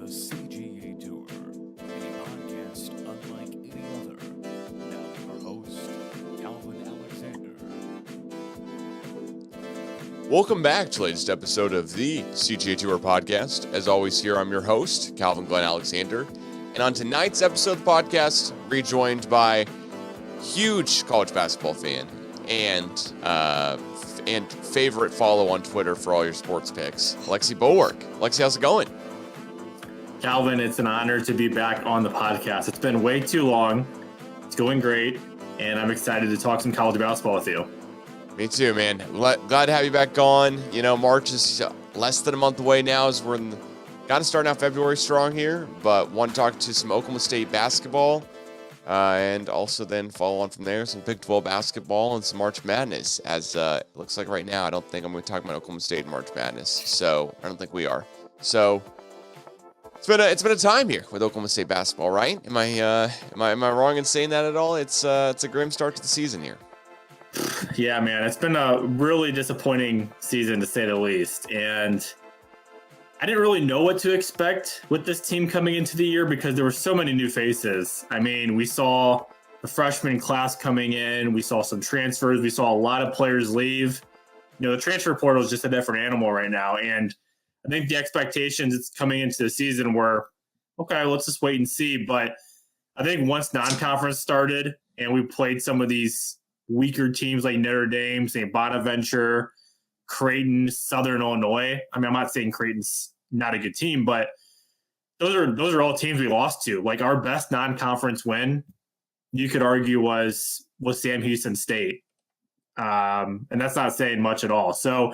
the CGA Tour, a podcast unlike any other. Now your host, Glen Alexander. Welcome back to the latest episode of the CGA Tour podcast. As always, here I'm your host, Glen Alexander. And on tonight's episode of the podcast, rejoined by huge college basketball fan and favorite follow on Twitter for all your sports picks, Alexi Bollwerk. Alexi, how's it going? Calvin, it's an honor to be back on the podcast. It's been way too long. It's going great, and I'm excited to talk some college basketball with you. Me too, man. Glad to have you back on. You know, March is less than a month away now as we're got to start out February strong here, but want to talk to some Oklahoma State basketball and also then follow on from there, some Big 12 basketball and some March Madness. As it looks like right now, I don't think I'm going to talk about Oklahoma State and March Madness, so I don't think we are. So it's been a time here with Oklahoma State basketball, right? Am I wrong in saying that at all? It's a grim start to the season here. Yeah, man, it's been a really disappointing season to say the least. And I didn't really know what to expect with this team coming into the year because there were so many new faces. I mean, we saw the freshman class coming in. We saw some transfers. We saw a lot of players leave. You know, the transfer portal is just a different animal right now. And I think the expectations it's coming into the season were, okay, let's just wait and see. But I think once non-conference started and we played some of these weaker teams like Notre Dame, St. Bonaventure, Creighton, Southern Illinois. I mean, I'm not saying Creighton's not a good team, but those are all teams we lost to. Like our best non-conference win, you could argue was Sam Houston State. And that's not saying much at all. So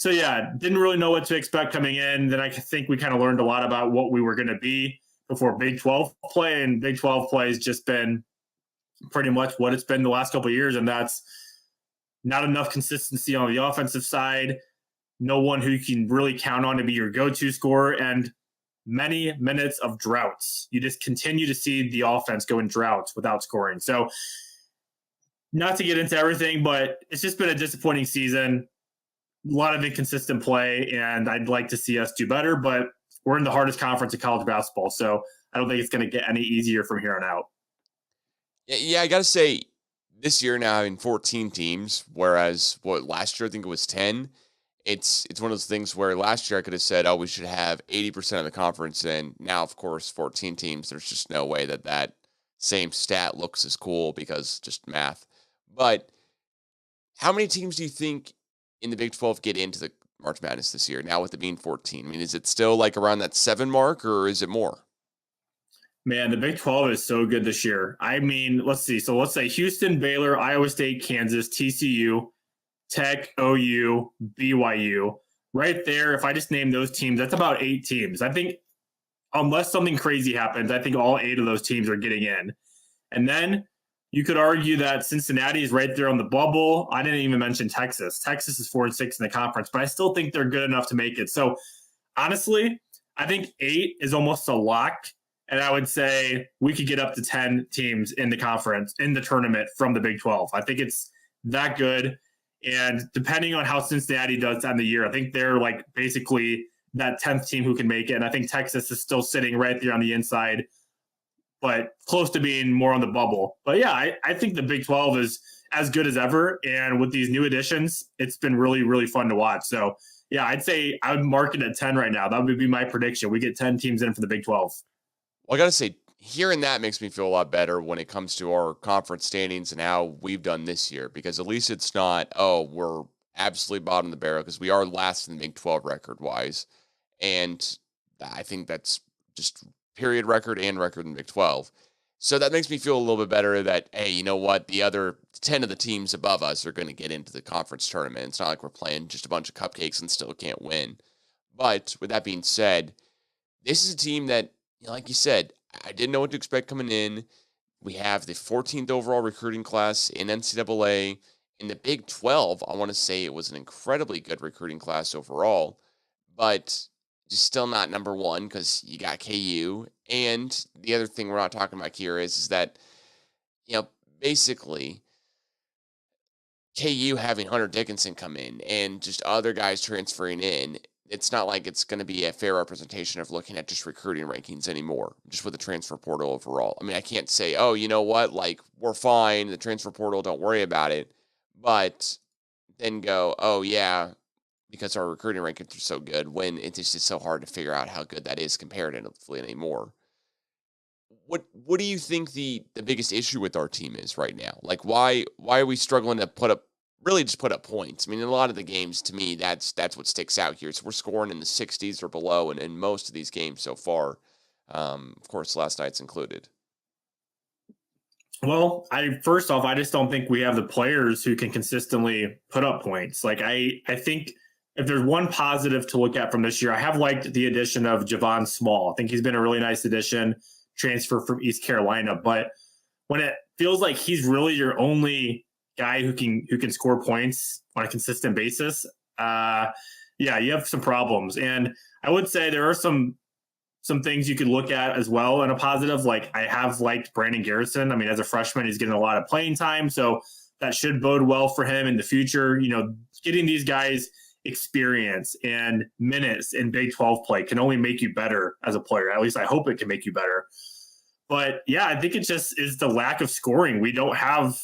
yeah, didn't really know what to expect coming in. Then I think we kind of learned a lot about what we were going to be before Big 12 play, and Big 12 play has just been pretty much what it's been the last couple of years, and that's not enough consistency on the offensive side, no one who you can really count on to be your go-to scorer, and many minutes of droughts. You just continue to see the offense go in droughts without scoring. So not to get into everything, but it's just been a disappointing season, a lot of inconsistent play, and I'd like to see us do better, but we're in the hardest conference in college basketball, so I don't think it's going to get any easier from here on out. Yeah, I got to say, this year now having 14 teams, whereas last year I think it was 10. It's one of those things where last year I could have said, oh, we should have 80% of the conference, and now, of course, 14 teams. There's just no way that same stat looks as cool because just math. But how many teams do you think in the Big 12 get into the March Madness this year, now with it being 14? I mean, is it still like around that 7 mark, or is it more? Man, the Big 12 is so good this year. I mean, let's see. So let's say Houston, Baylor, Iowa State, Kansas, TCU, Tech, OU, BYU. Right there, if I just name those teams, that's about 8 teams. I think unless something crazy happens, I think all 8 of those teams are getting in. And then you could argue that Cincinnati is right there on the bubble. I didn't even mention Texas. Texas is 4-6 in the conference, but I still think they're good enough to make it. So honestly, I think 8 is almost a lock. And I would say we could get up to 10 teams in the conference, in the tournament from the Big 12. I think it's that good. And depending on how Cincinnati does on the year, I think they're like basically that 10th team who can make it. And I think Texas is still sitting right there on the inside, but close to being more on the bubble. But yeah, I think the Big 12 is as good as ever. And with these new additions, it's been really, really fun to watch. So yeah, I'd say I would mark it at 10 right now. That would be my prediction. We get 10 teams in for the Big 12. Well, I got to say, hearing that makes me feel a lot better when it comes to our conference standings and how we've done this year, because at least it's not, oh, we're absolutely bottom of the barrel, because we are last in the Big 12 record-wise. And I think that's just period record and record in the Big 12. So that makes me feel a little bit better that, hey, you know what? The other 10 of the teams above us are going to get into the conference tournament. It's not like we're playing just a bunch of cupcakes and still can't win. But with that being said, this is a team that, like you said, I didn't know what to expect coming in. We have the 14th overall recruiting class in NCAA. In the Big 12, I want to say it was an incredibly good recruiting class overall, but just still not number one because you got KU. And the other thing we're not talking about here is that, you know, basically KU having Hunter Dickinson come in and just other guys transferring in, it's not like it's going to be a fair representation of looking at just recruiting rankings anymore, just with the transfer portal overall. I mean, I can't say, oh, you know what, like, we're fine, the transfer portal, don't worry about it, but then go, oh, yeah, because our recruiting rankings are so good, when it's just so hard to figure out how good that is comparatively anymore. What do you think the biggest issue with our team is right now? Like, why are we struggling to put up points? I mean, in a lot of the games, to me, that's what sticks out here. So we're scoring in the 60s or below, and in most of these games so far, of course, last night's included. Well, first off, I just don't think we have the players who can consistently put up points. Like I think if there's one positive to look at from this year, I have liked the addition of Javon Small. I think he's been a really nice addition, transfer from East Carolina. But when it feels like he's really your only guy who can score points on a consistent basis, yeah, you have some problems. And I would say there are some things you could look at as well in a positive. Like I have liked Brandon Garrison. I mean, as a freshman, he's getting a lot of playing time, so that should bode well for him in the future. You know, getting these guys experience and minutes in Big 12 play can only make you better as a player. At least I hope it can make you better. But yeah, I think it just is the lack of scoring. We don't have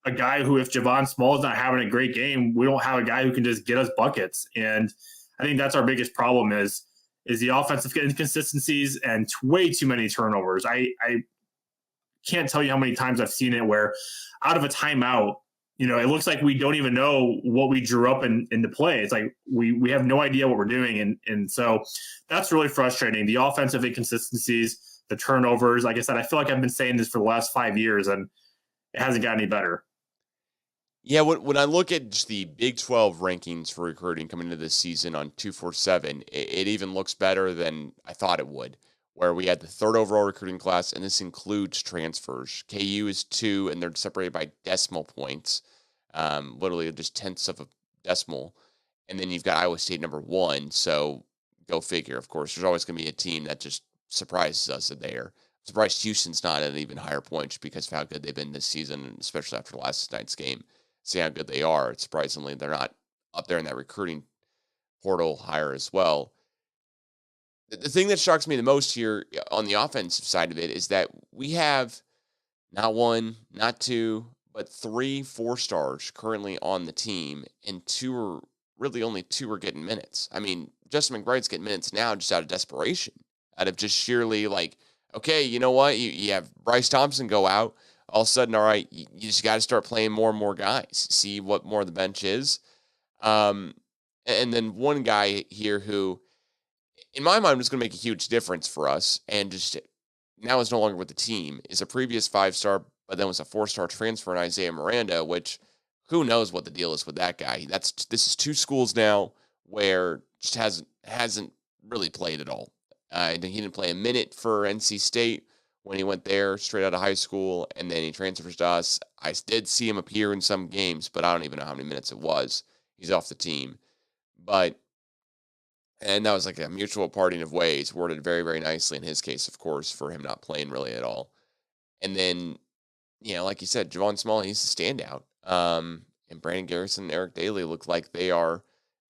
a guy who, if Javon Small is not having a great game, we don't have a guy who can just get us buckets. And I think that's our biggest problem is the offensive inconsistencies and way too many turnovers. I can't tell you how many times I've seen it where out of a timeout, you know, it looks like we don't even know what we drew up in the play. It's like we have no idea what we're doing. And so that's really frustrating. The offensive inconsistencies, the turnovers. Like I said, I feel like I've been saying this for the last 5 years, and it hasn't got any better. Yeah, when I look at just the Big 12 rankings for recruiting coming into this season on 247, it even looks better than I thought it would, where we had the third overall recruiting class, and this includes transfers. KU is 2, and they're separated by decimal points, literally just tenths of a decimal. And then you've got Iowa State number 1, so go figure. Of course, there's always going to be a team that just surprises us there. I'm surprised Houston's not at an even higher point just because of how good they've been this season, especially after last night's game. See how good they are. Surprisingly, they're not up there in that recruiting portal higher as well. The thing that shocks me the most here on the offensive side of it is that we have not 1, not 2, but 3 4-stars currently on the team, and only 2 are getting minutes. I mean, Justin McBride's getting minutes now just out of desperation, out of just sheerly like, okay, you know what? You have Bryce Thompson go out. All of a sudden, all right, you just got to start playing more and more guys, see what more the bench is. And then one guy here who, in my mind, was going to make a huge difference for us and just now is no longer with the team, is a previous 5-star, but then was a 4-star transfer in Isaiah Miranda, which who knows what the deal is with that guy. This is 2 schools now where just hasn't really played at all. He didn't play a minute for NC State when he went there straight out of high school, and then he transfers to us. I did see him appear in some games, but I don't even know how many minutes it was. He's off the team. And that was like a mutual parting of ways, worded very, very nicely in his case, of course, for him not playing really at all. And then, you know, like you said, Javon Small, he's the standout. And Brandon Garrison and Eric Daly look like they are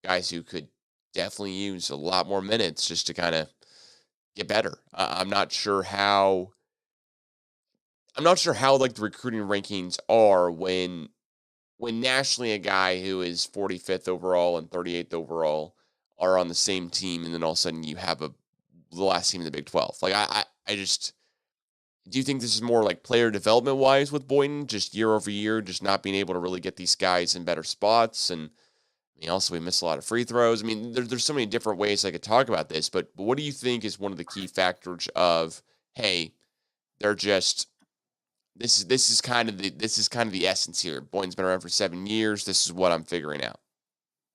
guys who could definitely use a lot more minutes just to kind of get better. I'm not sure how like the recruiting rankings are when nationally a guy who is 45th overall and 38th overall are on the same team, and then all of a sudden you have the last team in the Big 12. Like I just, do you think this is more like player development wise with Boynton, just year over year, just not being able to really get these guys in better spots? And I mean, also we miss a lot of free throws. I mean, there's so many different ways I could talk about this, but what do you think is one of the key factors of, hey, they're just, this is kind of the essence here. Boynton's been around for 7 years. This is what I'm figuring out.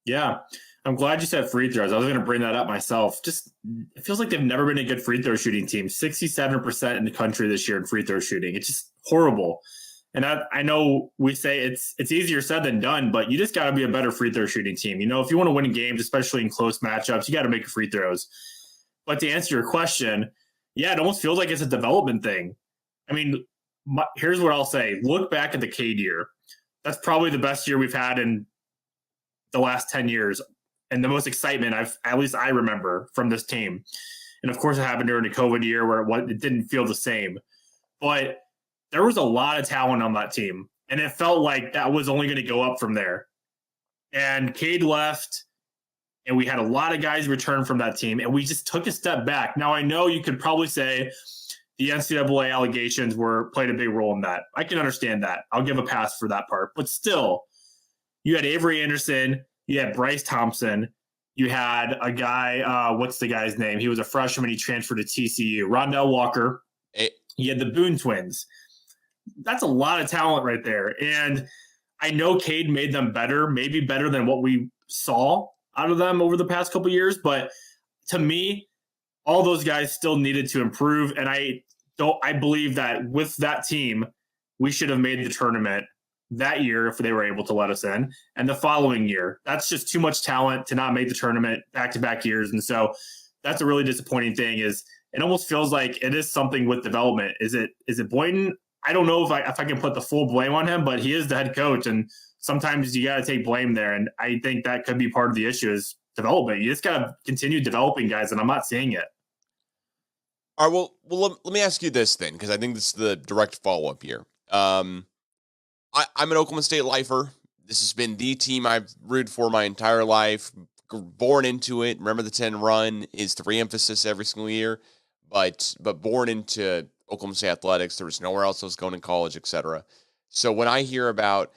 Yeah. I'm glad you said free throws. I was going to bring that up myself. Just, it feels like they've never been a good free throw shooting team. 67% in the country this year in free throw shooting. It's just horrible. And I know we say it's easier said than done, but you just got to be a better free throw shooting team. You know, if you want to win games, especially in close matchups, you got to make free throws. But to answer your question, yeah, it almost feels like it's a development thing. I mean, here's what I'll say. Look back at the Cade year. That's probably the best year we've had in the last 10 years. and the most excitement at least I remember from this team. And of course, it happened during the COVID year where it didn't feel the same. But there was a lot of talent on that team, and it felt like that was only going to go up from there. And Cade left, and we had a lot of guys return from that team, and we just took a step back. Now, I know you could probably say the NCAA allegations played a big role in that. I can understand that. I'll give a pass for that part. But still, you had Avery Anderson, you had Bryce Thompson, you had a guy, what's the guy's name? He was a freshman. He transferred to TCU. Rondell Walker. You had the Boone twins. That's a lot of talent right there. And I know Cade made them better, maybe better than what we saw out of them over the past couple of years. But to me, all those guys still needed to improve. And I believe that with that team, we should have made the tournament that year if they were able to let us in, and the following year. That's just too much talent to not make the tournament back-to-back years. And so that's a really disappointing thing. Is it almost feels like it is something with development. Is it Boynton? I don't know if I can put the full blame on him, but he is the head coach, and sometimes you got to take blame there. And I think that could be part of the issue is development. You just got to continue developing guys, and I'm not seeing it. All right, well, let me ask you this then, because I think this is the direct follow-up here. I'm an Oklahoma State lifer. This has been the team I've rooted for my entire life, born into it. Remember the 10 run is the re-emphasis every single year, but born into Oklahoma State athletics. There was nowhere else I was going to college, etc. So when I hear about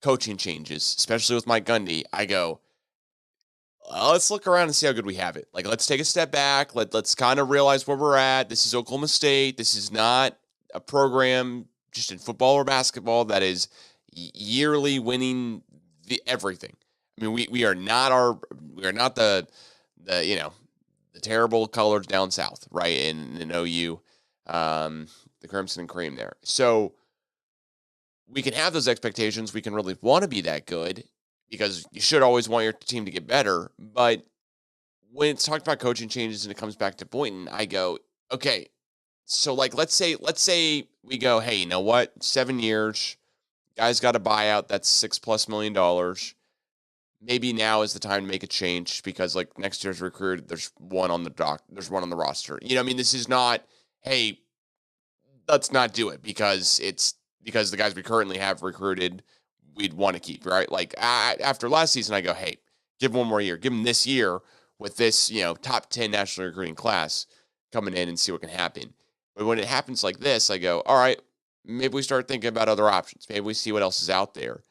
coaching changes, especially with Mike Gundy, I go, let's look around and see how good we have it. Like, let's take a step back. Let's kind of realize where we're at. This is Oklahoma State. This is not a program just in football or basketball that is yearly winning everything. I mean, we are not the terrible colors down south, right? In OU, the Crimson and Cream there. So we can have those expectations. We can really want to be that good because you should always want your team to get better. But when it's talked about coaching changes and it comes back to Boynton, I go, okay, so like let's say we go, hey, you know what? 7 years, guys got a buyout that's $6+ million. Maybe now is the time to make a change because like next year's recruit, there's one on the roster. You know, I mean, this is not, hey, let's not do it because the guys we currently have recruited, we'd want to keep, right? Like after last season, I go, hey, give one more year, give them this year with this, top 10 national recruiting class coming in and see what can happen. But when it happens like this, I go, all right, maybe we start thinking about other options. Maybe we see what else is out there.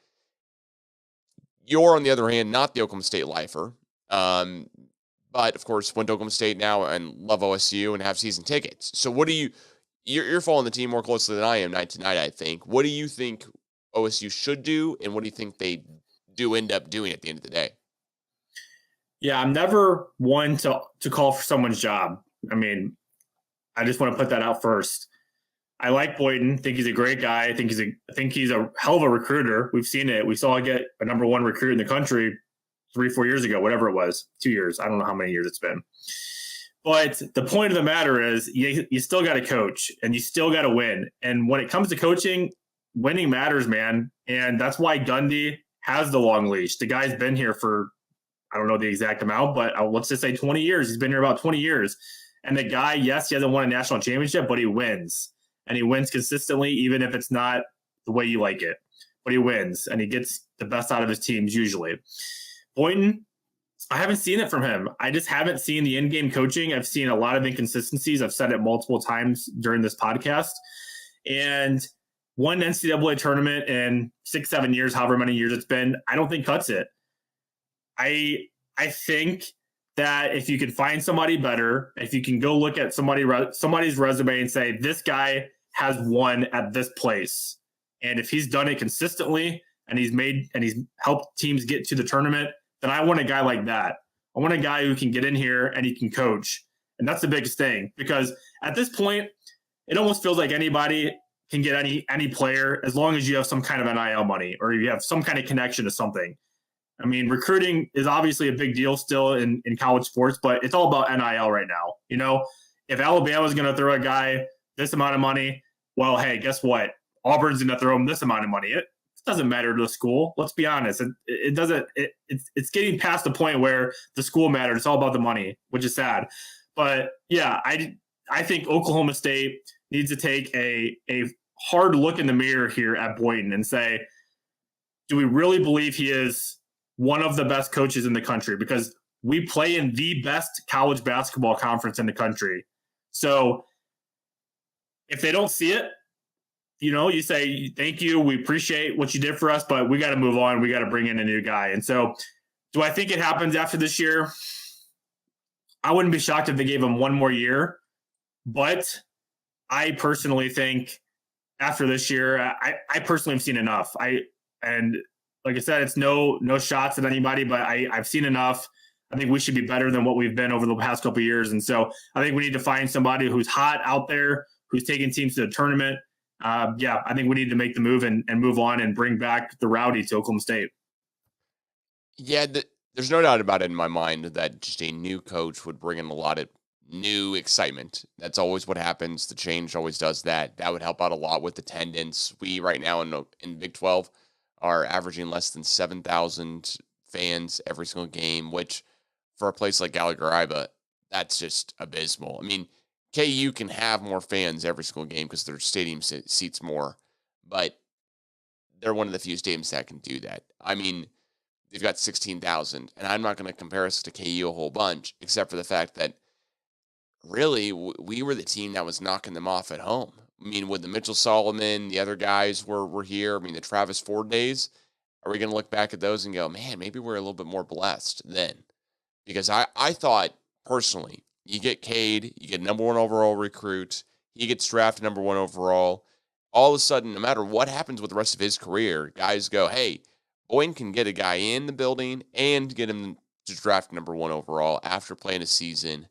You're, on the other hand, not the Oklahoma State lifer. But, of course, went to Oklahoma State now and love OSU and have season tickets. So what do you're following the team more closely than I am night to night, I think. What do you think OSU should do, and what do you think they do end up doing at the end of the day? Yeah, I'm never one to call for someone's job. I mean, I just want to put that out first. I like Boynton. Think he's a great guy. I think he's a hell of a recruiter. We've seen it. We saw him get a number one recruit in the country 3-4 years ago, whatever it was, 2 years. I don't know how many years it's been. But the point of the matter is you still got to coach and you still got to win. And when it comes to coaching, winning matters, man. And that's why Gundy has the long leash. The guy's been here for, I don't know the exact amount, but let's just say 20 years. He's been here about 20 years. And the guy, yes, he hasn't won a national championship, but he wins. And he wins consistently, even if it's not the way you like it. But he wins, and he gets the best out of his teams usually. Boynton, I haven't seen it from him. I just haven't seen the in-game coaching. I've seen a lot of inconsistencies. I've said it multiple times during this podcast. And one NCAA tournament in 6-7 years, however many years it's been, I don't think cuts it. I think that if you can find somebody better, if you can go look at somebody's resume and say, this guy has won at this place, and if he's done it consistently and he's helped teams get to the tournament, then I want a guy like that. I want a guy who can get in here and he can coach. And that's the biggest thing, because at this point, it almost feels like anybody can get any player as long as you have some kind of NIL money or you have some kind of connection to something. I mean, recruiting is obviously a big deal still in college sports, but it's all about NIL right now. You know, if Alabama's going to throw a guy this amount of money, well, hey, guess what? Auburn's going to throw him this amount of money. doesn't matter to the school. Let's be honest. It doesn't. It's getting past the point where the school matters. It's all about the money, which is sad. But yeah, I think Oklahoma State needs to take a hard look in the mirror here at Boynton and say, do we really believe he is one of the best coaches in the country? Because we play in the best college basketball conference in the country. So if they don't see it, you say, thank you, we appreciate what you did for us, but we got to move on. We got to bring in a new guy. And so do I think it happens after this year? I wouldn't be shocked if they gave him one more year. But I personally think after this year, I personally have seen enough. And like I said, it's no shots at anybody, but I've seen enough. I think we should be better than what we've been over the past couple of years. And so I think we need to find somebody who's hot out there, who's taking teams to the tournament. I think we need to make the move and move on and bring back the Rowdy to Oklahoma State. Yeah, there's no doubt about it in my mind that just a new coach would bring in a lot of new excitement. That's always what happens. The change always does that. That would help out a lot with attendance. We right now in Big 12 are averaging less than 7,000 fans every single game, which for a place like Gallagher-Iba, that's just abysmal. I mean, KU can have more fans every single game because their stadium seats more, but they're one of the few stadiums that can do that. I mean, they've got 16,000, and I'm not going to compare us to KU a whole bunch, except for the fact that really we were the team that was knocking them off at home. I mean, when the Mitchell Solomon, the other guys were here, I mean, the Travis Ford days, are we going to look back at those and go, man, maybe we're a little bit more blessed then? Because I thought, personally, you get Cade, you get number 1 overall recruit, he gets drafted number 1 overall. All of a sudden, no matter what happens with the rest of his career, guys go, hey, Boynton can get a guy in the building and get him to draft number 1 overall after playing a season.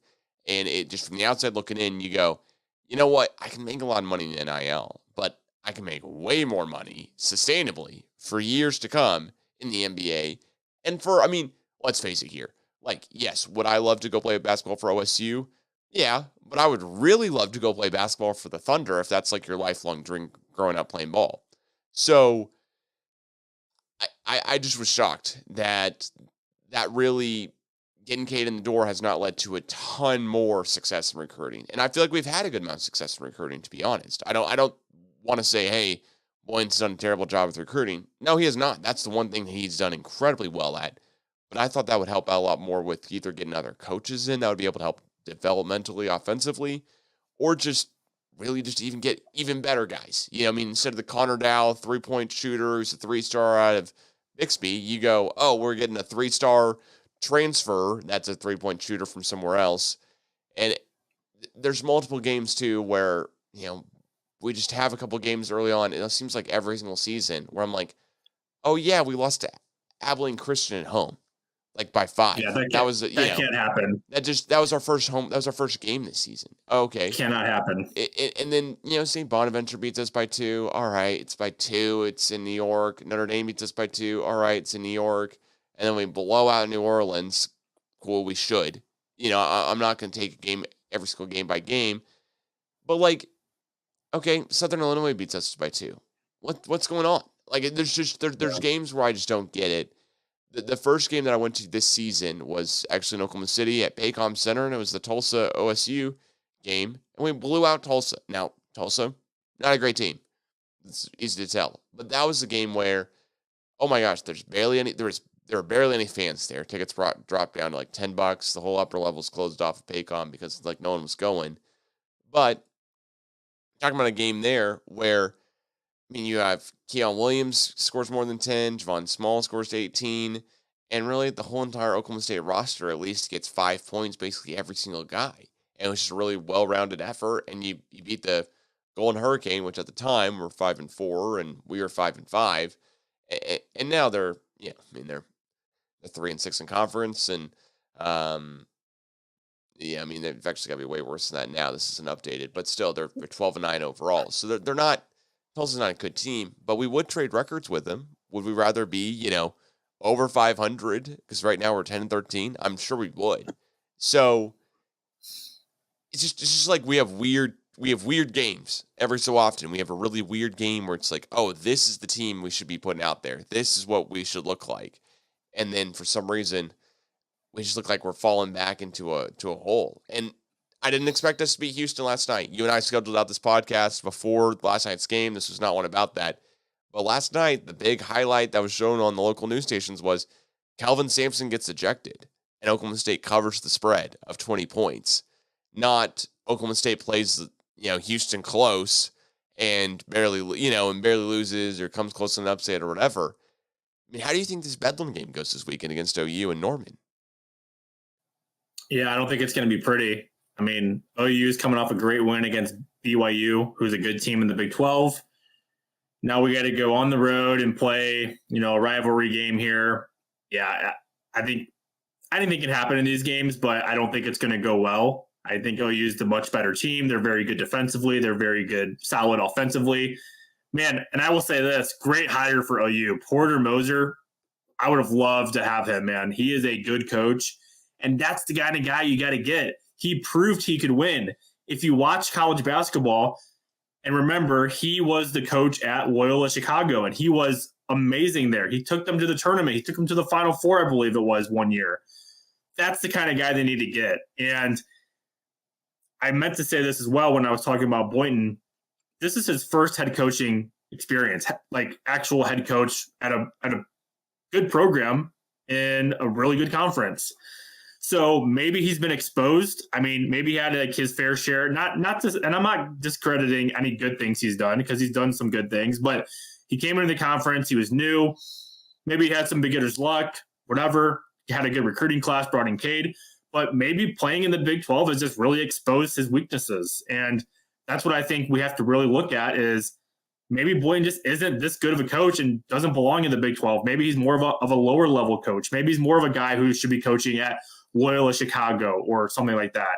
And it just from the outside looking in, you go, you know what? I can make a lot of money in NIL, but I can make way more money sustainably for years to come in the NBA. And let's face it here. Like, yes, would I love to go play basketball for OSU? Yeah, but I would really love to go play basketball for the Thunder if that's like your lifelong dream growing up playing ball. So I just was shocked that really getting Cade in the door has not led to a ton more success in recruiting. And I feel like we've had a good amount of success in recruiting, to be honest. I don't want to say, hey, Boynton's done a terrible job with recruiting. No, he has not. That's the one thing that he's done incredibly well at. But I thought that would help out a lot more with either getting other coaches in that would be able to help developmentally, offensively, or just really just even get even better guys. Instead of the Connor Dow 3-point shooter who's a 3-star out of Bixby, you go, oh, we're getting a 3-star transfer that's a 3-point shooter from somewhere else. And there's multiple games too where, we just have a couple games early on. It seems like every single season where I'm like, oh yeah, we lost to Abilene Christian at home, like by 5. Yeah, that can't happen. That was our first home. That was our first game this season. Okay, cannot happen. And then St. Bonaventure beats us by 2. All right, it's by 2. It's in New York. Notre Dame beats us by 2. All right, it's in New York. And then we blow out New Orleans. Cool, we should. I'm not going to take a game every single game by game, but like, okay, Southern Illinois beats us by 2. What's going on? Like, there's games where I just don't get it. The first game that I went to this season was actually in Oklahoma City at Paycom Center, and it was the Tulsa OSU game, and we blew out Tulsa. Now, Tulsa, not a great team. It's easy to tell. But that was the game where, oh my gosh, there were barely any fans there. Tickets dropped down to like $10. The whole upper levels closed off of Paycom because like no one was going. But talking about a game there where, you have Keon Williams scores more than 10, Javon Small scores 18, and really the whole entire Oklahoma State roster at least gets 5 points, basically every single guy. And it was just a really well-rounded effort, and you beat the Golden Hurricane, which at the time were 5-4, and we were 5-5. And now they're 3-6 in conference, and they've actually got to be way worse than that now. This isn't updated, but still they're 12-9 overall. So they're not. Tulsa's not a good team, but we would trade records with them. Would we rather be, over 500? Because right now we're 10-13. I'm sure we would. So it's just like we have weird we have weird games every so often. We have a really weird game where it's like, oh, this is the team we should be putting out there. This is what we should look like. And then for some reason, we just look like we're falling back into a hole. And I didn't expect us to beat Houston last night. You and I scheduled out this podcast before last night's game. This was not one about that. But last night, the big highlight that was shown on the local news stations was Calvin Sampson gets ejected and Oklahoma State covers the spread of 20 points. Not Oklahoma State plays, Houston close and barely loses or comes close to an upset or whatever. I mean, how do you think this Bedlam game goes this weekend against OU and Norman? Yeah, I don't think it's going to be pretty. I mean, OU is coming off a great win against BYU, who's a good team in the Big 12. Now we got to go on the road and play, a rivalry game here. Yeah, I think anything can happen in these games, but I don't think it's going to go well. I think OU is the much better team. They're very good defensively. They're very good, solid offensively. Man, and I will say this, great hire for OU. Porter Moser, I would have loved to have him, man. He is a good coach, and that's the kind of guy you got to get. He proved he could win. If you watch college basketball, and remember, he was the coach at Loyola Chicago, and he was amazing there. He took them to the tournament. He took them to the Final Four, I believe it was, one year. That's the kind of guy they need to get. And I meant to say this as well when I was talking about Boynton. This is his first head coaching experience, like actual head coach at a good program in a really good conference. So maybe he's been exposed. I mean, maybe he had like his fair share. Not just, and I'm not discrediting any good things he's done because he's done some good things. But he came into the conference. He was new. Maybe he had some beginner's luck. Whatever. He had a good recruiting class. Brought in Cade. But maybe playing in the Big 12 has just really exposed his weaknesses. And that's what I think we have to really look at is maybe Boynton just isn't this good of a coach and doesn't belong in the Big 12. Maybe he's more of a lower level coach. Maybe he's more of a guy who should be coaching at Loyola Chicago or something like that.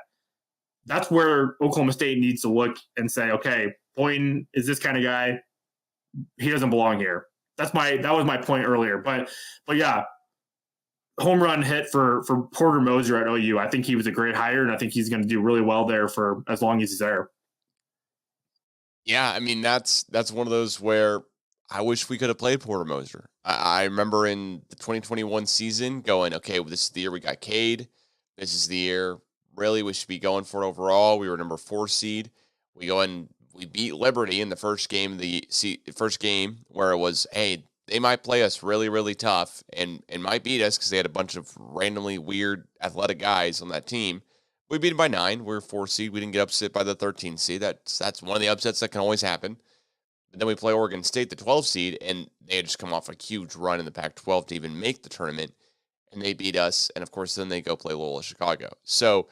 That's where Oklahoma State needs to look and say, okay, Boynton is this kind of guy. He doesn't belong here. That was my point earlier. But yeah, home run hit for Porter Moser at OU. I think he was a great hire, and I think he's going to do really well there for as long as he's there. Yeah, I mean, that's one of those where I wish we could have played Porter Moser. I remember in the 2021 season going, okay, well, this is the year we got Cade. This is the year really we should be going for it overall. We were number 4 seed. We go and we beat Liberty in the first game where it was, hey, they might play us really, really tough and might beat us because they had a bunch of randomly weird athletic guys on that team. We beat them by 9. We were 4 seed. We didn't get upset by the 13 seed. That's one of the upsets that can always happen. But then we play Oregon State, the 12 seed, and they had just come off a huge run in the Pac-12 to even make the tournament, and they beat us. And of course, then they go play Loyola Chicago. So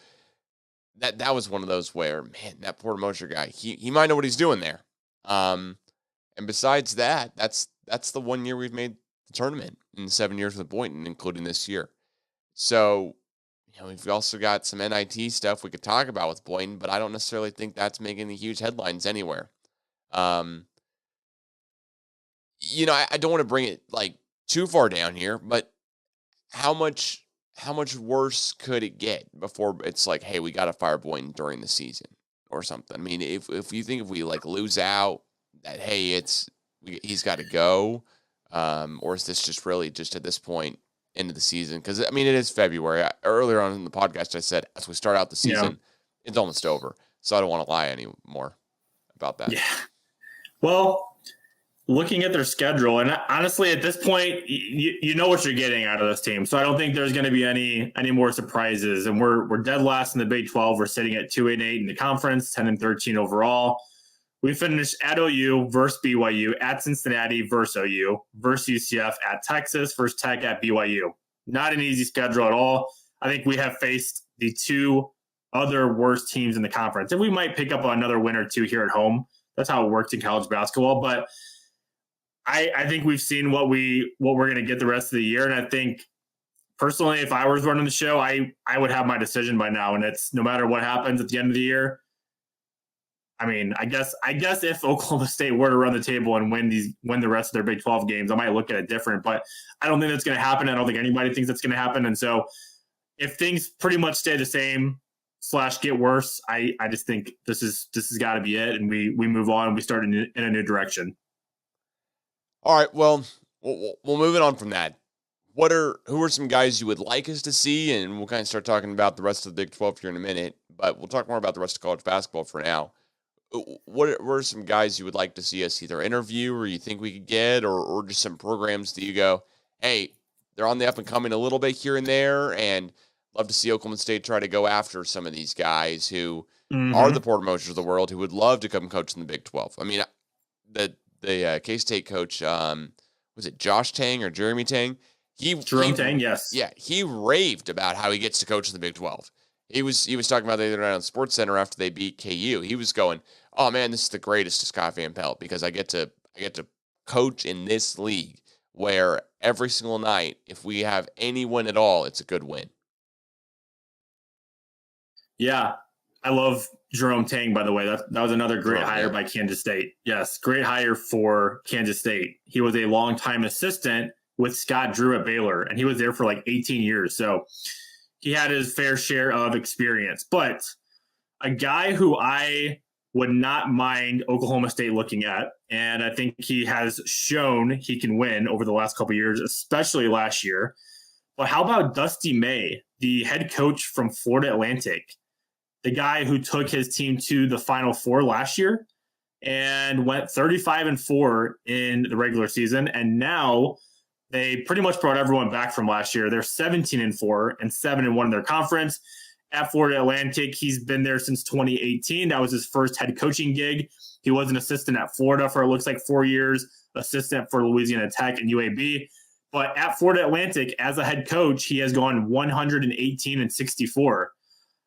that was one of those where, man, that Porter Moser guy, he might know what he's doing there. And besides that, that's the 1 year we've made the tournament in the 7 years with Boynton, including this year. So, we've also got some NIT stuff we could talk about with Boynton, but I don't necessarily think that's making the huge headlines anywhere. I don't want to bring it like too far down here, but how much worse could it get before it's like, hey, we got to fire Boynton during the season or something? I mean, if you think if we like lose out, that hey, he's got to go, or is this just really just at this point into the season? Because I mean, it is February. Earlier on in the podcast, I said as we start out the season, It's almost over, so I don't want to lie anymore about that. Yeah. Well, looking at their schedule, and honestly, at this point, you know what you're getting out of this team. So I don't think there's going to be any more surprises. And we're dead last in the Big 12. We're sitting at 2-8 in the conference, 10-13 overall. We finished at OU versus BYU, at Cincinnati versus OU, versus UCF, at Texas versus Tech, at BYU. Not an easy schedule at all. I think we have faced the 2 other worst teams in the conference, and we might pick up another win or 2 here at home. That's how it works in college basketball. But I think we've seen what we're going to get the rest of the year. And I think personally, if I was running the show, I would have my decision by now. And it's no matter what happens at the end of the year. I mean, I guess if Oklahoma State were to run the table and win the rest of their Big 12 games, I might look at it different, but I don't think that's going to happen. I don't think anybody thinks that's going to happen. And so if things pretty much stay the same, / get worse. I just think this has got to be it, and we move on. We start in a new direction. All right, well, we'll move it on from that. Who are some guys you would like us to see? And we'll kind of start talking about the rest of the Big 12 here in a minute, but we'll talk more about the rest of college basketball for now. What are some guys you would like to see us either interview or you think we could get, or just some programs that you go, hey, they're on the up and coming a little bit here and there, and love to see Oklahoma State try to go after some of these guys who are the Porter Mosers of the world who would love to come coach in the Big 12. I mean, the K-State coach, was it Josh Tang or Jeremy Tang? Jerome Tang, yes. Yeah, he raved about how he gets to coach in the Big 12. He was talking about the other night on SportsCenter after they beat KU. He was going, "Oh man, this is the greatest to Scott Van Pelt because I get to coach in this league where every single night, if we have any win at all, it's a good win." Yeah, I love Jerome Tang, by the way. That was another great hire by Kansas State. Yes, great hire for Kansas State. He was a longtime assistant with Scott Drew at Baylor, and he was there for like 18 years. So he had his fair share of experience. But a guy who I would not mind Oklahoma State looking at, and I think he has shown he can win over the last couple of years, especially last year. But how about Dusty May, the head coach from Florida Atlantic, the guy who took his team to the Final Four last year and went 35-4 in the regular season, and now they pretty much brought everyone back from last year. They're 17-4 and 7-1 in their conference. At Florida Atlantic, he's been there since 2018. That was his first head coaching gig. He was an assistant at Florida for, it looks like, 4 years, assistant for Louisiana Tech and UAB. But at Florida Atlantic, as a head coach, he has gone 118-64.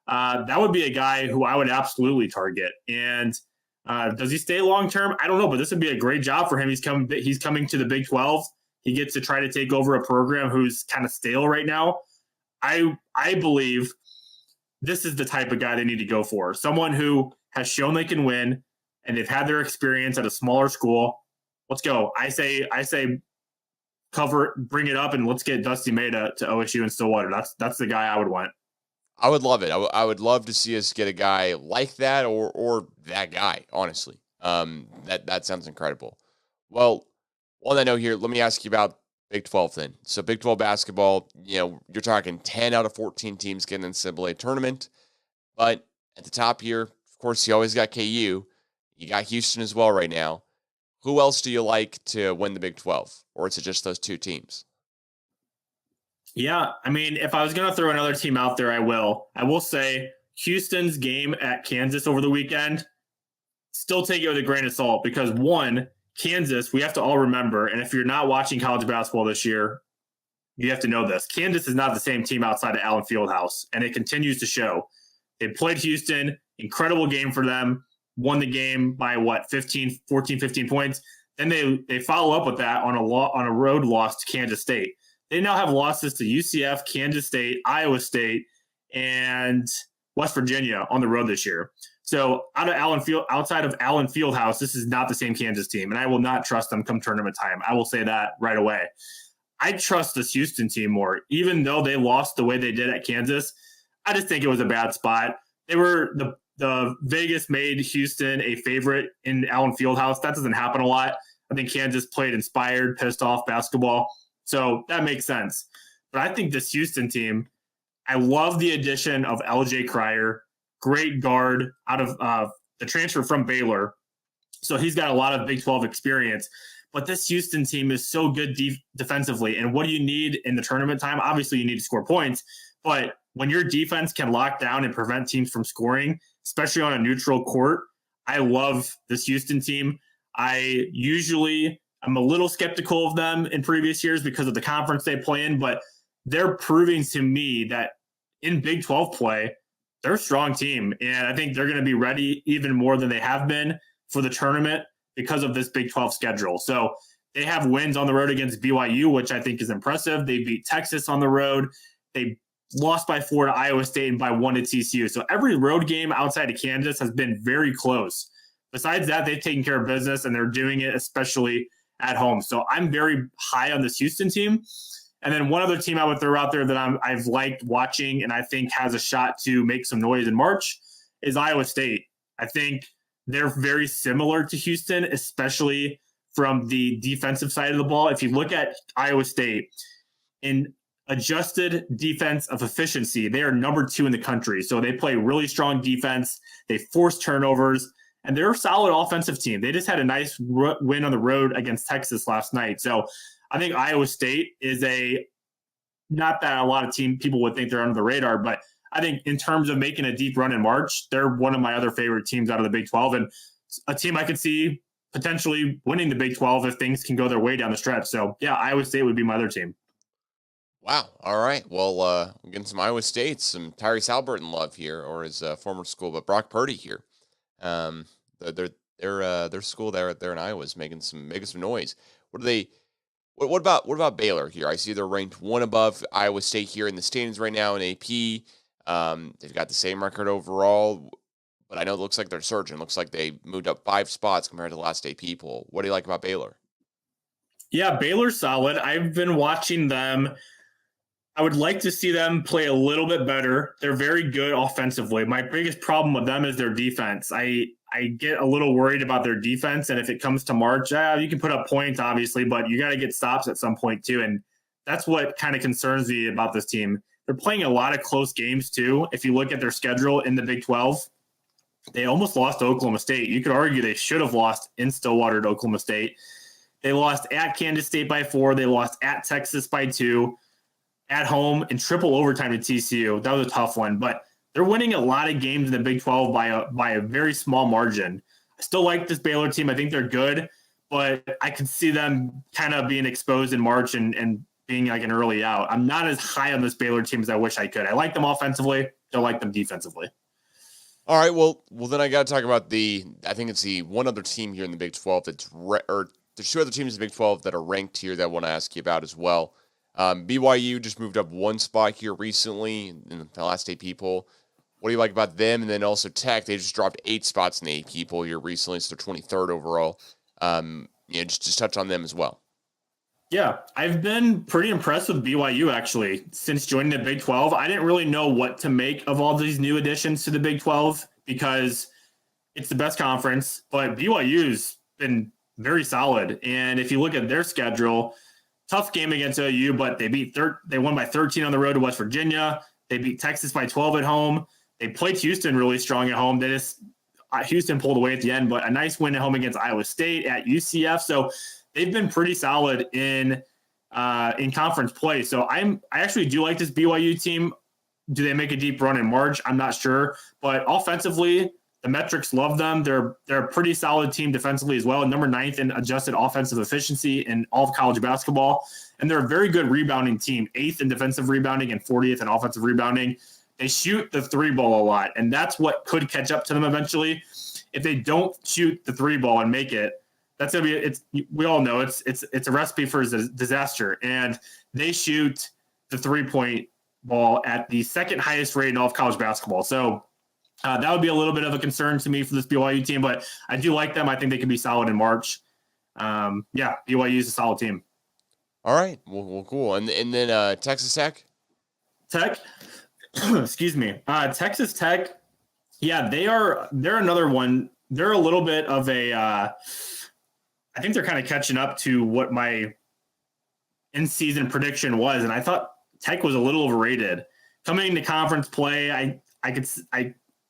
That would be a guy who I would absolutely target. And does he stay long term? I don't know, but this would be a great job for him. He's coming to the Big 12. He gets to try to take over a program who's kind of stale right now. I believe this is the type of guy they need to go for. Someone who has shown they can win, and they've had their experience at a smaller school. Let's go. I say bring it up, and let's get Dusty May to OSU and Stillwater. That's the guy I would want. I would love it. I would love to see us get a guy like that or that guy, honestly. That sounds incredible. Well, on that note here, let me ask you about Big 12 then. So Big 12 basketball, you're talking 10 out of 14 teams getting in the NCAA tournament. But at the top here, of course, you always got KU. You got Houston as well right now. Who else do you like to win the Big 12? Or is it just those two teams? Yeah, I mean, if I was going to throw another team out there, I will. I will say Houston's game at Kansas over the weekend, still take it with a grain of salt because, one, Kansas, we have to all remember, and if you're not watching college basketball this year, you have to know this. Kansas is not the same team outside of Allen Fieldhouse, and it continues to show. They played Houston, incredible game for them, won the game by 15 points. Then they follow up with that on a road loss to Kansas State. They now have losses to UCF, Kansas State, Iowa State, and West Virginia on the road this year. So outside of Allen Fieldhouse, this is not the same Kansas team, and I will not trust them come tournament time. I will say that right away. I trust this Houston team more, even though they lost the way they did at Kansas. I just think it was a bad spot. They were the Vegas made Houston a favorite in Allen Fieldhouse. That doesn't happen a lot. I think Kansas played inspired, pissed off basketball, so that makes sense. But I think this Houston team, I love the addition of LJ Cryer. Great guard out of the transfer from Baylor. So he's got a lot of Big 12 experience. But this Houston team is so good defensively. And what do you need in the tournament time? Obviously, you need to score points. But when your defense can lock down and prevent teams from scoring, especially on a neutral court, I love this Houston team. I'm a little skeptical of them in previous years because of the conference they play in. But they're proving to me that in Big 12 play, they're a strong team, and I think they're going to be ready even more than they have been for the tournament because of this Big 12 schedule. So they have wins on the road against BYU, which I think is impressive. They beat Texas on the road. They lost by 4 to Iowa State and by 1 to TCU. So every road game outside of Kansas has been very close. Besides that, they've taken care of business, and they're doing it especially at home. So I'm very high on this Houston team. And then one other team I would throw out there that I've liked watching and I think has a shot to make some noise in March is Iowa State. I think they're very similar to Houston, especially from the defensive side of the ball. If you look at Iowa State in adjusted defense of efficiency, they are number 2 in the country. So they play really strong defense. They force turnovers, and they're a solid offensive team. They just had a nice win on the road against Texas last night. So I think Iowa State is not that a lot of people would think they're under the radar, but I think in terms of making a deep run in March, they're one of my other favorite teams out of the Big 12 and a team I could see potentially winning the Big 12 if things can go their way down the stretch. So yeah, Iowa State would be my other team. Wow. All right. Well, we're getting some Iowa State, some Tyrese Halliburton love here, or his former school, but Brock Purdy here. Their school there in Iowa is making some noise. What about Baylor here? I see they're ranked 1 above Iowa State here in the standings right now in AP. They've got the same record overall, but I know it looks like they're surging. It looks like they moved up 5 spots compared to the last AP poll. What do you like about Baylor? Yeah, Baylor's solid. I've been watching them. I would like to see them play a little bit better. They're very good offensively. My biggest problem with them is their defense. I get a little worried about their defense, and if it comes to March, you can put up points, obviously, but you got to get stops at some point too, and that's what kind of concerns me about this team. They're playing a lot of close games too. If you look at their schedule in the Big 12, they almost lost to Oklahoma State. You could argue they should have lost in Stillwater to Oklahoma State. They lost at Kansas State by 4. They lost at Texas by 2. At home in triple overtime to TCU. That was a tough one, but they're winning a lot of games in the Big 12 by a very small margin. I still like this Baylor team. I think they're good, but I can see them kind of being exposed in March and being like an early out. I'm not as high on this Baylor team as I wish I could. I like them offensively. Don't like them defensively. All right. Well, then I got to talk about I think it's the one other team here in the Big 12 or there's 2 other teams in the Big 12 that are ranked here that I want to ask you about as well. BYU just moved up 1 spot here recently in the last AP poll. What do you like about them? And then also Tech, they just dropped 8 spots in the AP poll here recently, so they're 23rd overall. Just touch on them as well. Yeah, I've been pretty impressed with BYU actually since joining the Big 12. I didn't really know what to make of all these new additions to the Big 12 because it's the best conference, but BYU's been very solid. And if you look at their schedule, tough game against OU, but they won by 13 on the road to West Virginia. They beat Texas by 12 at home. They played Houston really strong at home. Houston pulled away at the end, but a nice win at home against Iowa State at UCF. So they've been pretty solid in conference play. So I actually do like this BYU team. Do they make a deep run in March? I'm not sure, but offensively, the metrics love them. They're a pretty solid team defensively as well. Number 9th in adjusted offensive efficiency in all of college basketball. And they're a very good rebounding team, 8th in defensive rebounding and 40th in offensive rebounding. They shoot the 3 ball a lot, and that's what could catch up to them eventually. If they don't shoot the 3 ball and make it, that's going to be we all know it's a recipe for disaster. And they shoot the 3-point ball at the 2nd highest rate in all of college basketball. So that would be a little bit of a concern to me for this BYU team, but I do like them. I think they can be solid in March. BYU is a solid team. All right. Well, cool. And then Texas Tech? Excuse me. Texas Tech, yeah, they're another one. They're a little bit of I think they're kind of catching up to what my in-season prediction was, and I thought Tech was a little overrated. Coming into conference play, I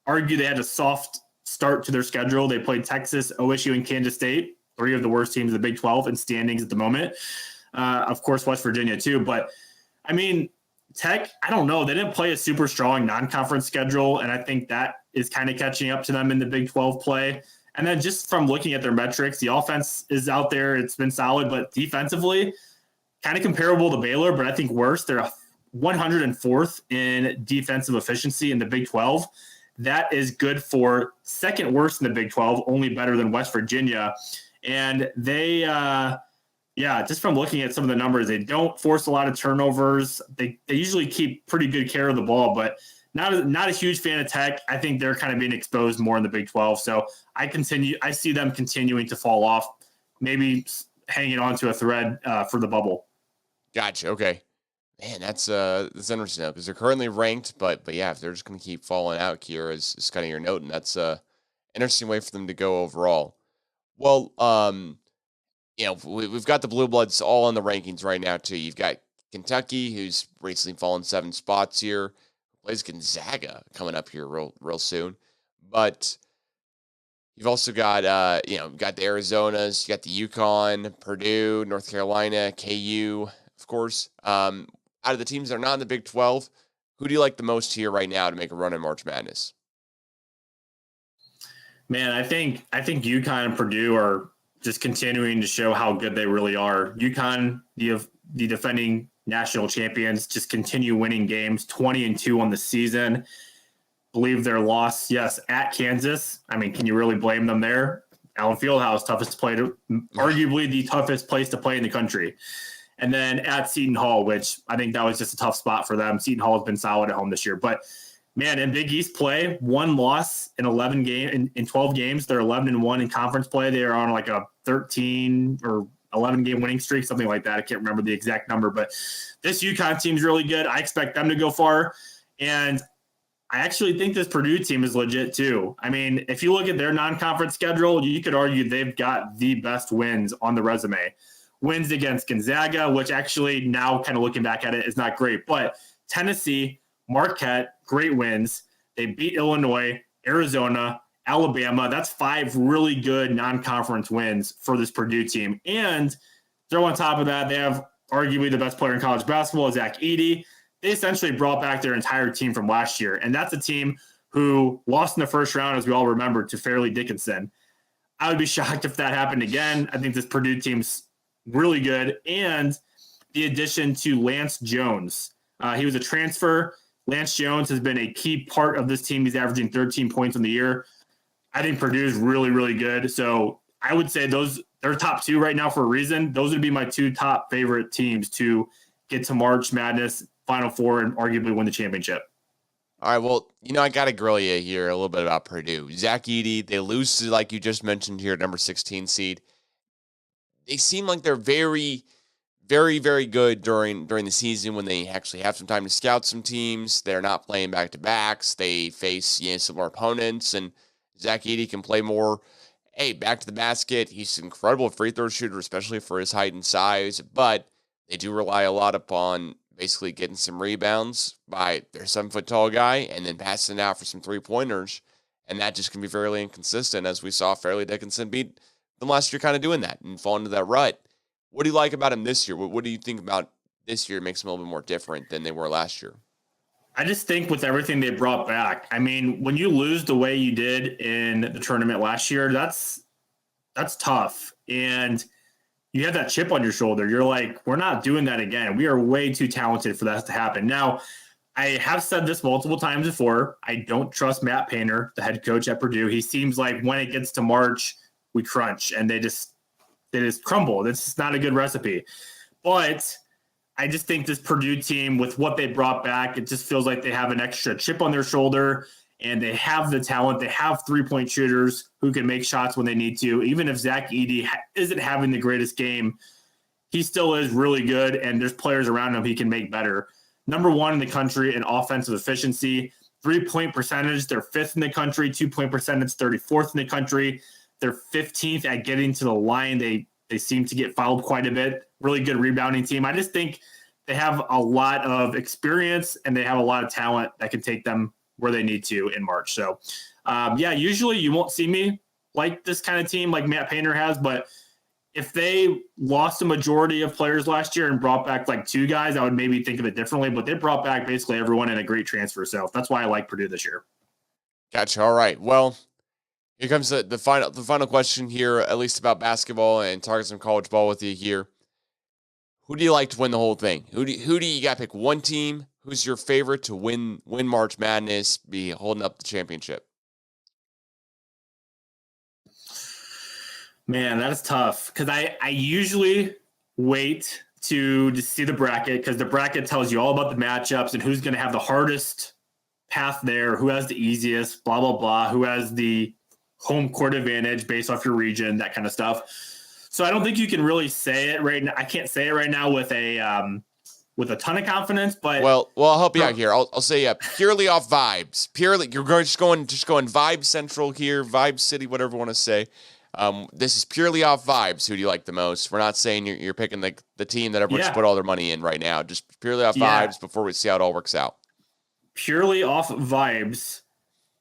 argue they had a soft start to their schedule. They played Texas, OSU, and Kansas State, 3 of the worst teams in the Big 12 in standings at the moment. Of course, West Virginia too. But, I mean, Tech, I don't know. They didn't play a super strong non-conference schedule, and I think that is kind of catching up to them in the Big 12 play. And then just from looking at their metrics, the offense is out there. It's been solid, but defensively, kind of comparable to Baylor, but I think worse. They're 104th in defensive efficiency in the Big 12. That is good for 2nd worst in the Big 12, only better than West Virginia. And they, just from looking at some of the numbers, they don't force a lot of turnovers. They usually keep pretty good care of the ball, but not a huge fan of Tech. I think they're kind of being exposed more in the Big 12. So I see them continuing to fall off, maybe hanging on to a thread for the bubble. Gotcha. Okay. Man, that's interesting because they're currently ranked, but yeah, if they're just going to keep falling out here, is kind of your note, and that's interesting way for them to go overall. Well, we've got the Blue Bloods all in the rankings right now too. You've got Kentucky, who's recently fallen 7 spots here, plays Gonzaga coming up here real soon, but you've also got got the Arizonas, you got the Yukon, Purdue, North Carolina, KU, of course. Out of the teams that are not in the Big 12, who do you like the most here right now to make a run in March Madness? Man, I think UConn and Purdue are just continuing to show how good they really are. UConn, the defending national champions, just continue winning games, 20-2 on the season. Believe their loss, yes, at Kansas. I mean, can you really blame them there? Allen Fieldhouse, arguably the toughest place to play in the country. And then at Seton Hall, which I think that was just a tough spot for them. Seton Hall has been solid at home this year. But, man, in Big East play, 1 loss in 12 games. They're 11-1 in conference play. They are on like a 13 or 11-game winning streak, something like that. I can't remember the exact number. But this UConn team is really good. I expect them to go far. And I actually think this Purdue team is legit too. I mean, if you look at their non-conference schedule, you could argue they've got the best wins on the resume. Wins against Gonzaga, which actually now kind of looking back at it is not great, but Tennessee, Marquette, great wins. They beat Illinois, Arizona, Alabama. That's 5 really good non-conference wins for this Purdue team. And throw on top of that, they have arguably the best player in college basketball, Zach Edey. They essentially brought back their entire team from last year. And that's a team who lost in the first round, as we all remember, to Fairleigh Dickinson. I would be shocked if that happened again. I think this Purdue team's really good. And the addition to Lance Jones. He was a transfer. Lance Jones has been a key part of this team. He's averaging 13 points in the year. I think Purdue is really, really good. So I would say they're top 2 right now for a reason. Those would be my 2 top favorite teams to get to March Madness, Final Four, and arguably win the championship. All right, well, I got to grill you here a little bit about Purdue. Zach Edey, they lose to, like you just mentioned here, number 16 seed. They seem like they're very, very, very good during the season when they actually have some time to scout some teams. They're not playing back-to-backs. They face similar opponents, and Zach Edey can play more, back to the basket. He's an incredible free throw shooter, especially for his height and size, but they do rely a lot upon basically getting some rebounds by their 7-foot-tall guy and then passing it out for some 3-pointers, and that just can be fairly inconsistent, as we saw Fairleigh Dickinson beat them last year kind of doing that and fall into that rut. What do you like about him this year? What do you think about this year makes them a little bit more different than they were last year? I just think with everything they brought back, I mean, when you lose the way you did in the tournament last year, that's tough. And you have that chip on your shoulder. You're like, we're not doing that again. We are way too talented for that to happen. Now, I have said this multiple times before. I don't trust Matt Painter, the head coach at Purdue. He seems like when it gets to March, we crunch and they just crumble. It's just not a good recipe. But I just think this Purdue team, with what they brought back, it just feels like they have an extra chip on their shoulder and they have the talent. They have 3-point shooters who can make shots when they need to. Even if Zach Edey isn't having the greatest game, he still is really good, and there's players around him he can make better. Number 1 in the country in offensive efficiency. 3-point percentage, they're 5th in the country. 2-point percentage, 34th in the country. They're 15th at getting to the line. They seem to get fouled quite a bit. Really good rebounding team. I just think they have a lot of experience and they have a lot of talent that can take them where they need to in March. So, usually you won't see me like this kind of team like Matt Painter has, but if they lost a majority of players last year and brought back like 2 guys, I would maybe think of it differently, but they brought back basically everyone in a great transfer. So that's why I like Purdue this year. Gotcha. All right. Well, here comes the final question here, at least about basketball, and talking some college ball with you here. Who do you like to win the whole thing? Who do you got to pick one team? Who's your favorite to win March Madness, be holding up the championship? Man, that is tough because I usually wait to see the bracket because the bracket tells you all about the matchups and who's going to have the hardest path there, who has the easiest, blah, blah, blah, who has the home court advantage based off your region, that kind of stuff. So I don't think you can really say it right now. I can't say it right now with a with a ton of confidence, but well, I'll help you out here. I'll say purely off vibes. Purely, you're just going vibe central here, vibe city, whatever you want to say. This is purely off vibes. Who do you like the most? We're not saying you're picking the team that everyone should put all their money in right now. Just purely off vibes before we see how it all works out. Purely off vibes,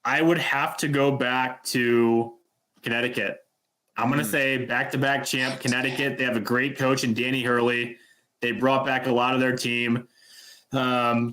I would have to go back to Connecticut. I'm going to say back-to-back champ Connecticut. They have a great coach in Danny Hurley. They brought back a lot of their team.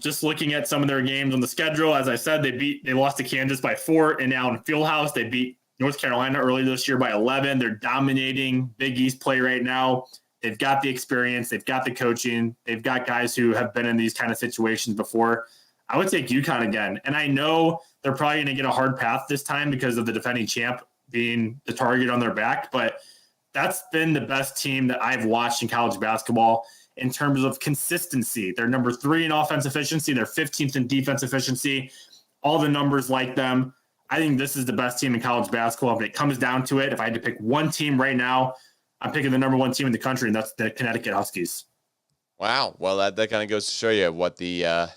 Just looking at some of their games on the schedule, as I said, they lost to Kansas by 4 in Allen Fieldhouse. They beat North Carolina earlier this year by 11. They're dominating Big East play right now. They've got the experience. They've got the coaching. They've got guys who have been in these kind of situations before. I would take UConn again. And I know they're probably going to get a hard path this time because of the defending champ being the target on their back. But that's been the best team that I've watched in college basketball in terms of consistency. They're number 3 in offense efficiency. They're 15th in defense efficiency. All the numbers like them. I think this is the best team in college basketball. If it comes down to it, if I had to pick one team right now, I'm picking the number 1 team in the country, and that's the Connecticut Huskies. Wow. Well, that kind of goes to show you what the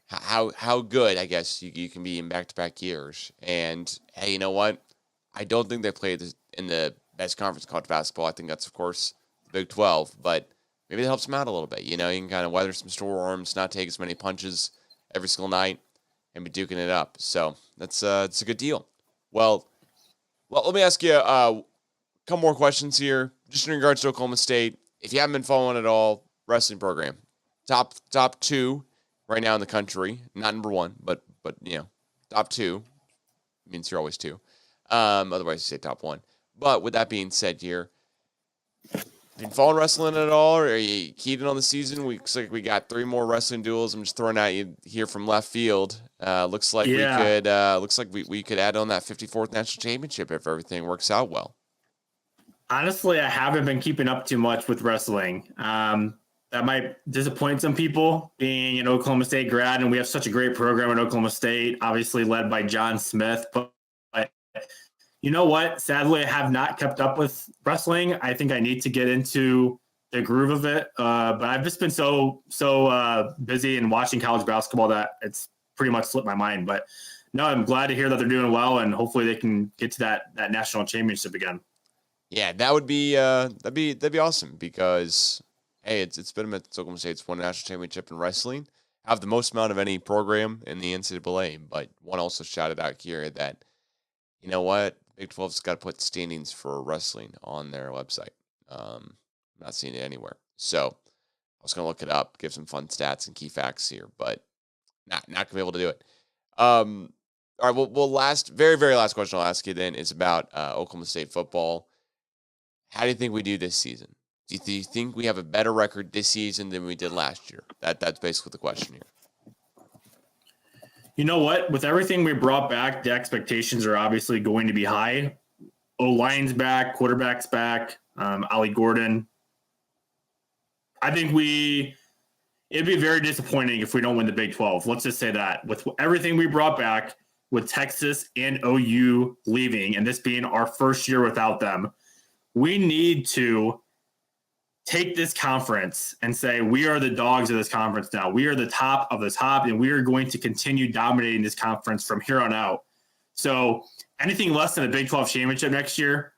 how good, I guess, you can be in back-to-back years. And, hey, you know what? I don't think they played in the best conference in college basketball. I think that's, of course, the Big 12. But maybe that helps them out a little bit. You know, you can kind of weather some storms, not take as many punches every single night, and be duking it up. So it's a good deal. Well, let me ask you a couple more questions here, just in regards to Oklahoma State. If you haven't been following at all, wrestling program, top 2 right now in the country, not number 1, but you know, top 2 means you're always 2. Otherwise, you say top 1. But with that being said, here, been following wrestling at all, or are you keyed in on the season? Looks like we got 3 more wrestling duels. I'm just throwing at you here from left field. Looks like we could add on that 54th national championship if everything works out well. Honestly, I haven't been keeping up too much with wrestling. That might disappoint some people, being an Oklahoma State grad, and we have such a great program at Oklahoma State, obviously led by John Smith. But you know what? Sadly, I have not kept up with wrestling. I think I need to get into the groove of it. But I've just been so busy and watching college basketball that it's pretty much slipped my mind. But no, I'm glad to hear that they're doing well, and hopefully they can get to that national championship again. Yeah, that would be that'd be awesome because, hey, it's been a minute since Oklahoma State's won a national championship in wrestling. Have the most amount of any program in the NCAA, but one also shouted out here that, you know what, Big 12's got to put standings for wrestling on their website. I'm not seeing it anywhere. So I was going to look it up, give some fun stats and key facts here, but not going to be able to do it. All right, well, very, very last question I'll ask you then is about Oklahoma State football. How do you think we do this season? Do you think we have a better record this season than we did last year? That's basically the question here. You know what? With everything we brought back, the expectations are obviously going to be high. O-line's back, quarterback's back, Ollie Gordon. I think it'd be very disappointing if we don't win the Big 12. Let's just say that. With everything we brought back, with Texas and OU leaving, and this being our first year without them, we need to take this conference and say, we are the dogs of this conference now. We are the top of the top, and we are going to continue dominating this conference from here on out. So anything less than a Big 12 championship next year,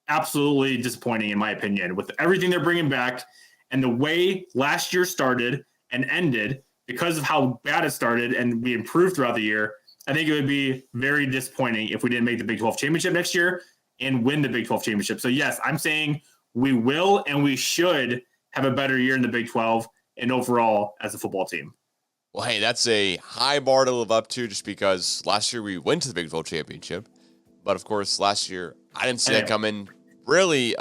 absolutely disappointing in my opinion. With everything they're bringing back and the way last year started and ended because of how bad it started and we improved throughout the year, I think it would be very disappointing if we didn't make the Big 12 championship next year and win the Big 12 championship. So yes, I'm saying we will and we should have a better year in the Big 12 and overall as a football team. Well, hey, that's a high bar to live up to just because last year we went to the Big 12 championship. But, of course, last year I didn't see that coming really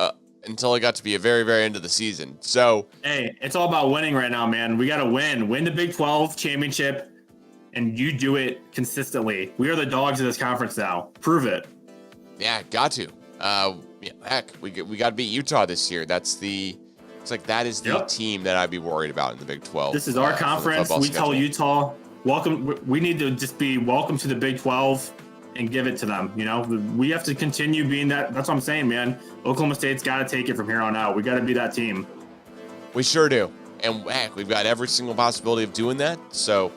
until it got to be a very, very end of the season. So, hey, it's all about winning right now, man. We got to win the Big 12 championship, and you do it consistently. We are the dogs of this conference now. Prove it. Yeah, got to. Heck, we got to beat Utah this year. That is the team that I'd be worried about in the Big 12. This is our conference. We tell Utah, welcome. We need to just be welcome to the Big 12 and give it to them. You know, we have to continue being that. That's what I'm saying, man. Oklahoma State's got to take it from here on out. We got to be that team. We sure do. And heck, we've got every single possibility of doing that. So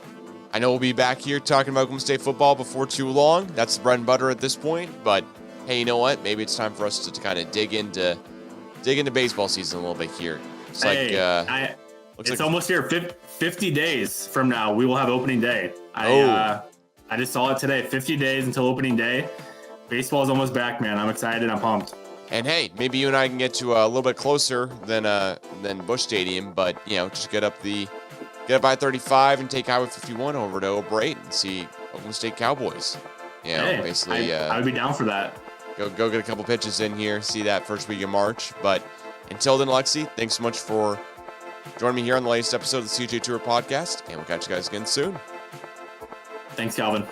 I know we'll be back here talking about Oklahoma State football before too long. That's the bread and butter at this point. But hey, you know what? Maybe it's time for us to kind of dig into baseball season a little bit here. It's it's almost here. 50 days from now, we will have opening day. I just saw it today. 50 days until opening day. Baseball is almost back, man. I'm excited. I'm pumped. And hey, maybe you and I can get to a little bit closer than Busch Stadium, but just get up I-35 and take Highway 51 over to O'Brien and see Oklahoma State Cowboys. Basically, I would be down for that. Go get a couple pitches in here, see that first week of March. But until then, Alexi, thanks so much for joining me here on the latest episode of the CGA Tour podcast, and we'll catch you guys again soon. Thanks, Calvin.